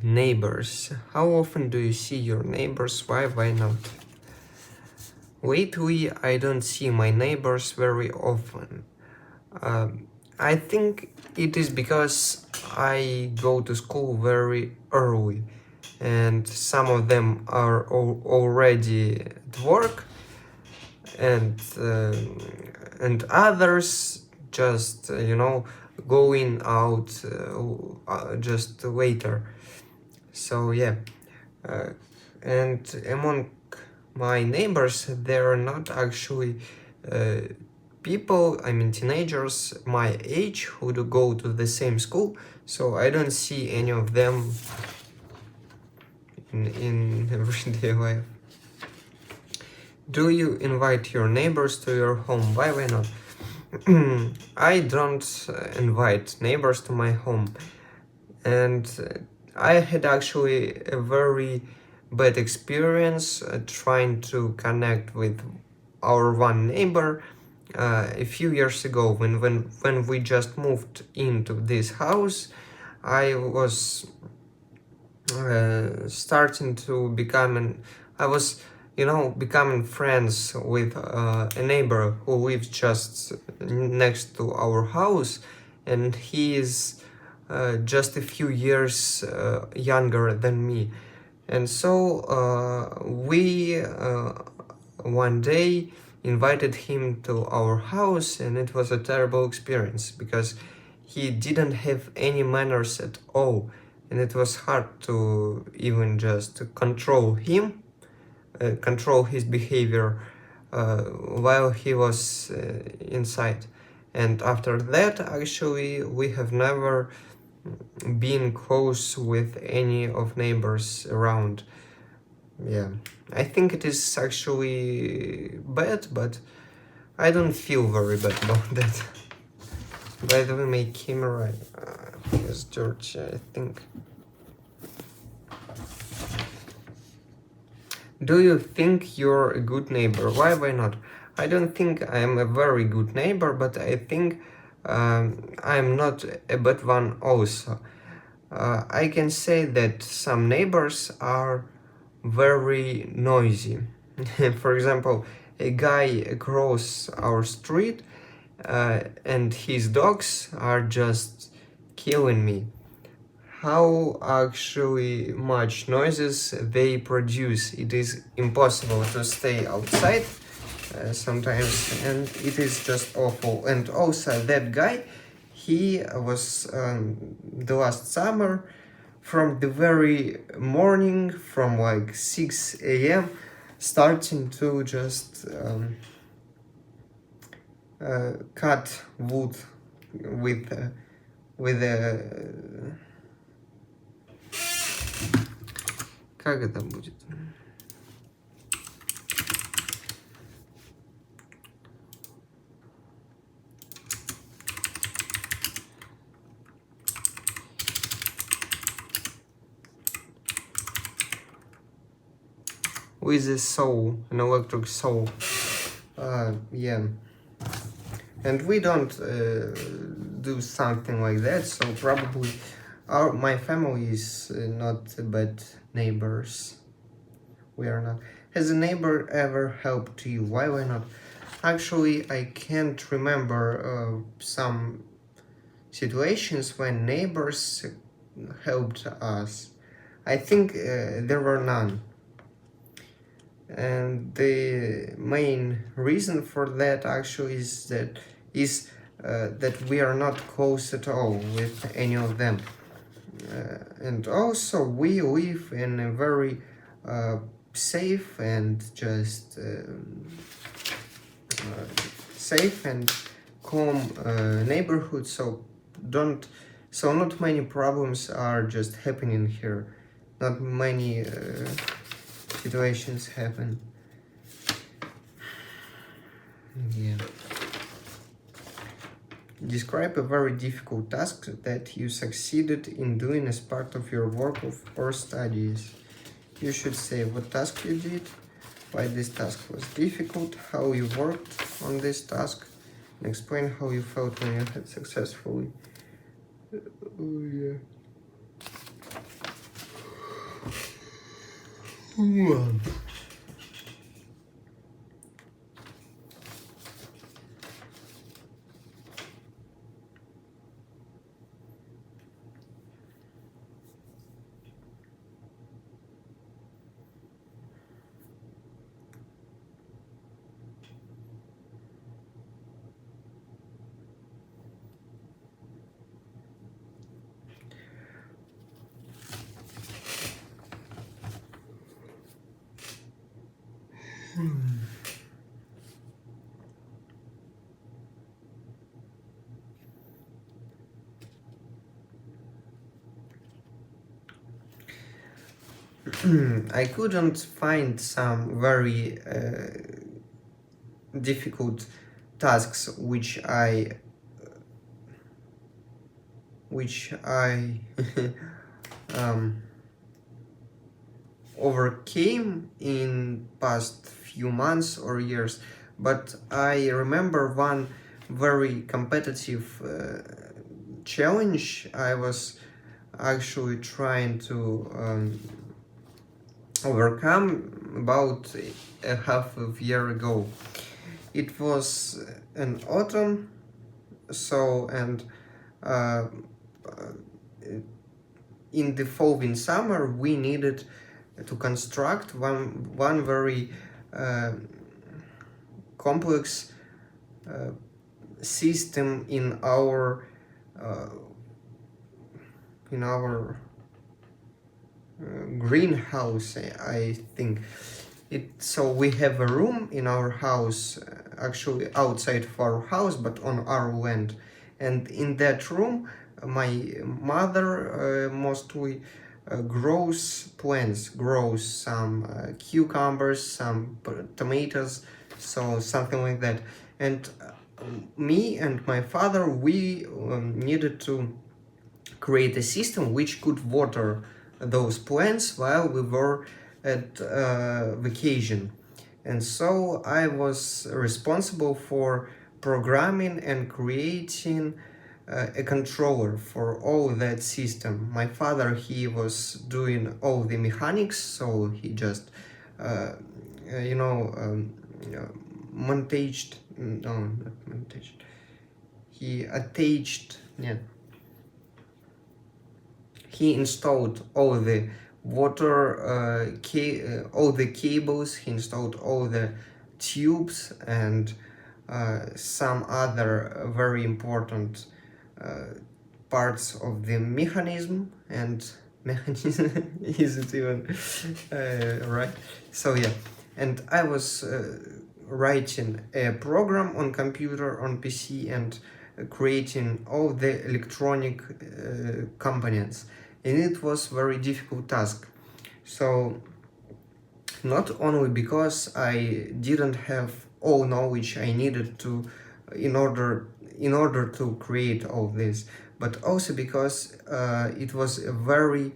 Neighbors. How often do you see your neighbors? Why not? Lately, I don't see my neighbors very often. I think it is because I go to school very early, and some of them are already at work, and others just going out just later. So yeah, uh, and among my neighbors there are not actually uh, people, I mean teenagers my age who do go to the same school, so I don't see any of them in everyday life. Do you invite your neighbors to your home? Why not? I don't invite neighbors to my home, and I had actually a very bad experience trying to connect with our one neighbor a few years ago when we just moved into this house. I was starting to becoming friends with a neighbor who lives just next to our house, and he is just a few years younger than me. And so we one day invited him to our house, and it was a terrible experience because he didn't have any manners at all, and it was hard to even just control him, control his behavior while he was inside. And after that, actually, we have never been close with any of neighbors around. Yeah, I think it is actually bad, but I don't feel very bad about that. By the way, my camera is dirty, I think. Do you think you're a good neighbor? Why not? I don't think I'm a very good neighbor, but I think I'm not a bad one also. I can say that some neighbors are very noisy. For example, a guy across our street and his dogs are just killing me. How actually much noises they produce. It is impossible to stay outside sometimes, and it is just awful. And also that guy, he was the last summer, from the very morning, from like 6 a.m, starting to just cut wood with a как это будет? With a saw, an electric saw. Yeah. And we don't do something like that, so probably my family is not bad neighbors. We are not. Has a neighbor ever helped you? Why not? Actually, I can't remember some situations when neighbors helped us. I think there were none. And the main reason for that actually is that we are not close at all with any of them. And also we live in a very safe and just safe and calm neighborhood, so not many problems are just happening here. Not many situations happen. Yeah. Describe a very difficult task that you succeeded in doing as part of your work or studies. You should say what task you did, why this task was difficult, how you worked on this task, and explain how you felt when you had successfully. Oh yeah. I couldn't find some very difficult tasks which I um, overcame in past few months or years, but I remember one very competitive challenge I was actually trying to overcome about a half of year ago. It was an autumn, so and uh, in the following summer we needed to construct one very uh, complex uh, system uh, in our greenhouse, I think. So we have a room in our house, actually outside of our house, but on our land. And in that room, my mother mostly grows plants, grows some cucumbers, some tomatoes, so something like that. And me and my father, we needed to create a system which could water those plants while we were at vacation. And so I was responsible for programming and creating a controller for all that system. My father, he was doing all the mechanics, so he just you know montaged, no, not montaged, he attached, yeah, he installed all the all the cables, he installed all the tubes and some other very important parts of the mechanism. And mechanism isn't even right. So yeah, and I was writing a program on computer, on PC, and creating all the electronic components, and it was very difficult task. So not only because I didn't have all knowledge I needed to in order to create all this, but also because it was a very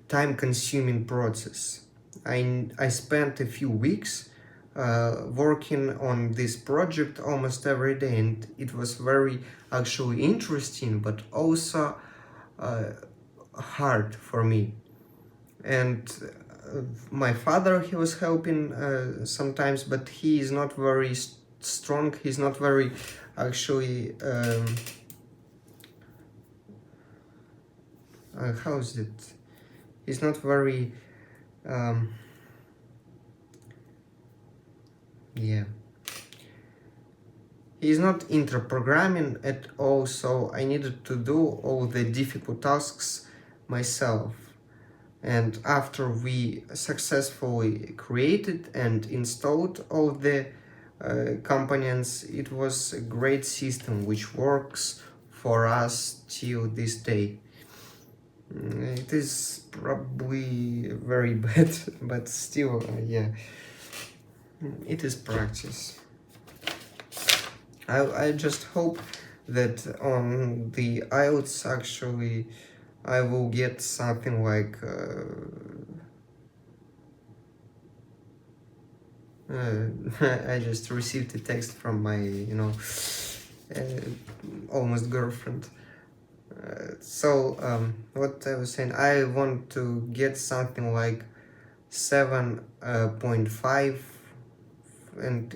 time-consuming process. I spent a few weeks working on this project almost every day, and it was very actually interesting, but also hard for me. And my father, he was helping sometimes, but he is not very strong, he's not very actually how is it, he's not very yeah, he's not into programming at all, so I needed to do all the difficult tasks myself. And after we successfully created and installed all the components, it was a great system which works for us till this day. It is probably very bad, but still, yeah, it is practice. I just hope that on the IELTS actually I will get something like I just received a text from my almost girlfriend. What I was saying, I want to get something like 7.5, and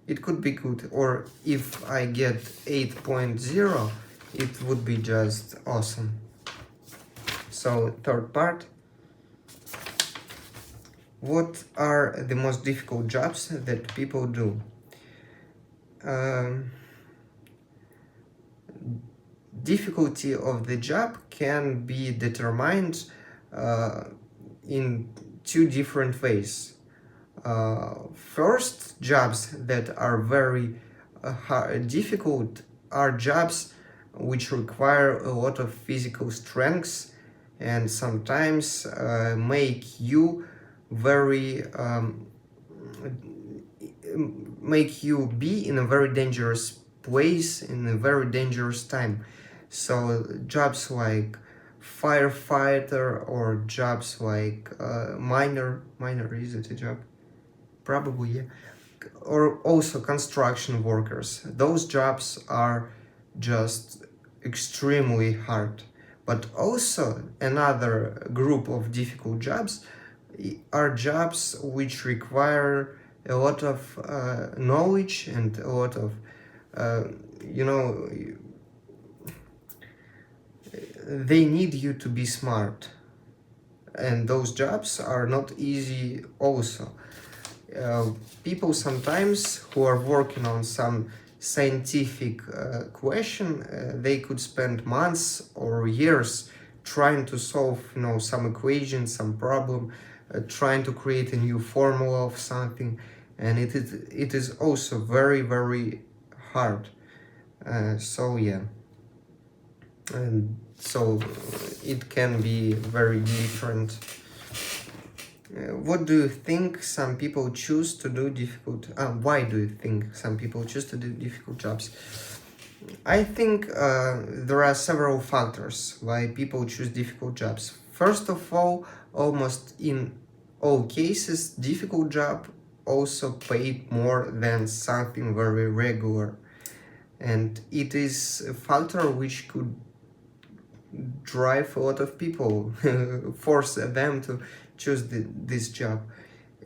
it could be good. Or if I get 8.0, it would be just awesome. So third part, what are the most difficult jobs that people do? Difficulty of the job can be determined in two different ways. First, jobs that are very difficult are jobs which require a lot of physical strength and sometimes make you be in a very dangerous place in a very dangerous time. So jobs like firefighter or jobs like miner, is it a job? Probably, yeah. Or also construction workers. Those jobs are just extremely hard. But also another group of difficult jobs are jobs which require a lot of knowledge and a lot of you know, they need you to be smart, and those jobs are not easy also. People sometimes who are working on some scientific question, they could spend months or years trying to solve, some equation, some problem, trying to create a new formula of something, and it is also very, very hard. So yeah, and so it can be very different. What do you think some people choose to do difficult? Why do you think some people choose to do difficult jobs? I think there are several factors why people choose difficult jobs. First of all, almost in all cases, difficult job also paid more than something very regular, and it is a factor which could drive a lot of people, force them to choose this job.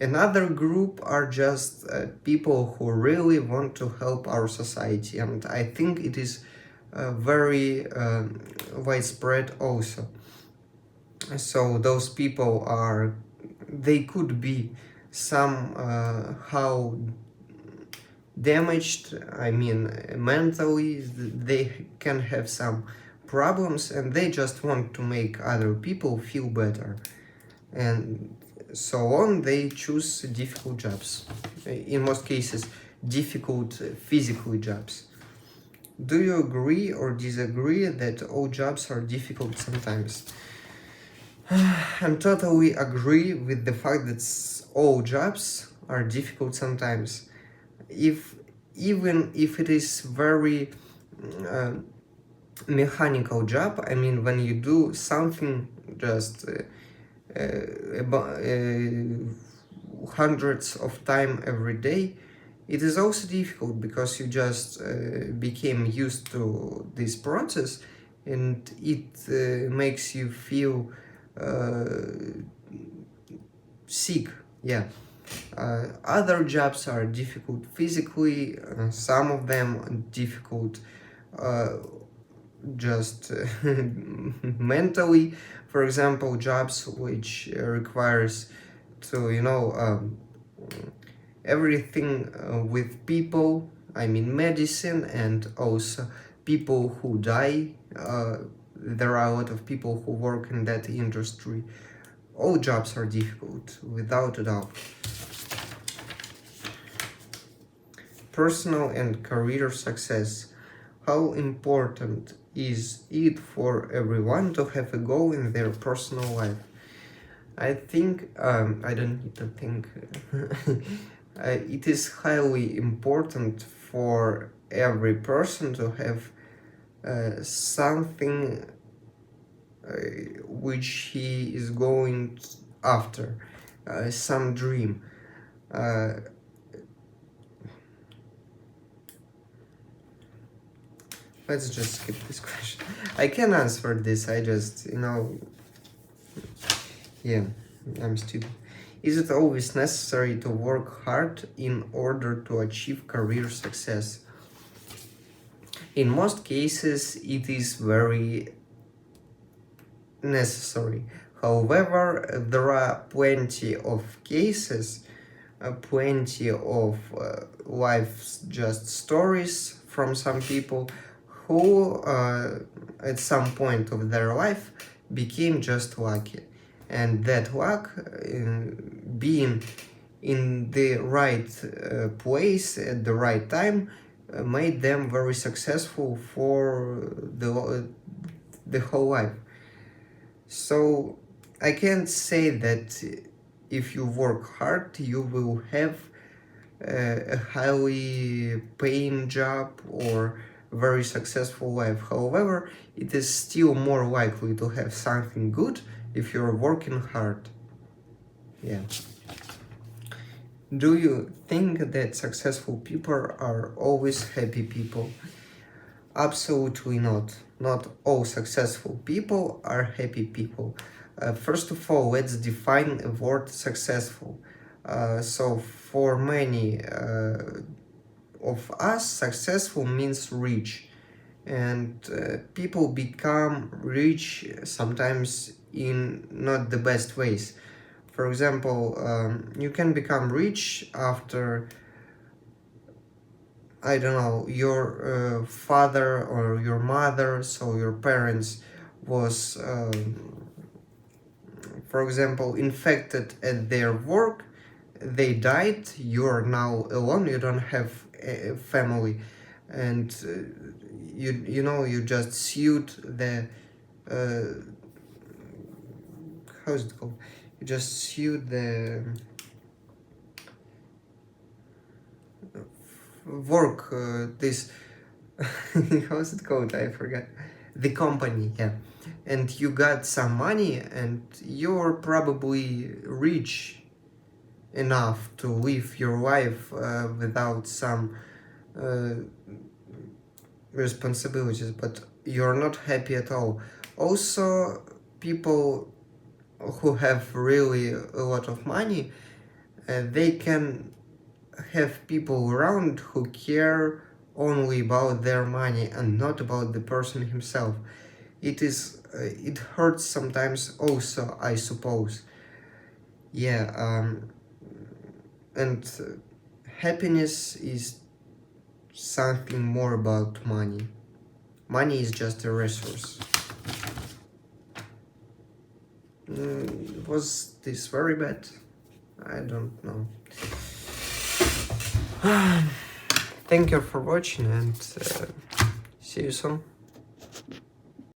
Another group are just people who really want to help our society, and I think it is very widespread also. So those people they could be somehow damaged, I mean mentally, they can have some problems and they just want to make other people feel better, and so on. They choose difficult jobs, in most cases difficult physical jobs. Do you agree or disagree that all jobs are difficult sometimes? I'm totally agree with the fact that all jobs are difficult sometimes, if even if it is very uh, mechanical job. I mean, when you do something just hundreds of time every day, it is also difficult because you just became used to this process, and it makes you feel sick. Yeah. Other jobs are difficult physically, some of them are difficult just mentally. For example, jobs which requires to everything with people, I mean medicine, and also people who die. There are a lot of people who work in that industry. All jobs are difficult, without a doubt. Personal and career success. How important is it for everyone to have a goal in their personal life? I think, I don't need to think, it is highly important for every person to have something which he is going after, some dream. Let's just skip this question. I can answer this, I just, yeah, I'm stupid. Is it always necessary to work hard in order to achieve career success? In most cases, it is very necessary. However, there are plenty of cases, plenty of life just stories from some people who at some point of their life became just lucky, and that luck in being in the right place at the right time made them very successful for the whole life. So I can't say that if you work hard you will have a highly paying job or very successful life. However, it is still more likely to have something good if you're working hard. Yeah. Do you think that successful people are always happy people? Absolutely not. Not all successful people are happy people. First of all, let's define the word successful. So for many of us, successful means rich. And people become rich sometimes in not the best ways. For example, you can become rich after, I don't know, your father or your mother, so your parents was, for example, infected at their work, they died, you're now alone, you don't have a family, and you just sued the, how's it called? You just sued the work, this, how's it called? I forgot. The company, yeah. And you got some money and you're probably rich enough to live your life without some responsibilities, but you're not happy at all. Also, people who have really a lot of money, they can have people around who care only about their money and not about the person himself. It hurts sometimes also, I suppose. Yeah, and happiness is something more about money. Money is just a resource. Was this very bad? I don't know. Thank you for watching and see you soon.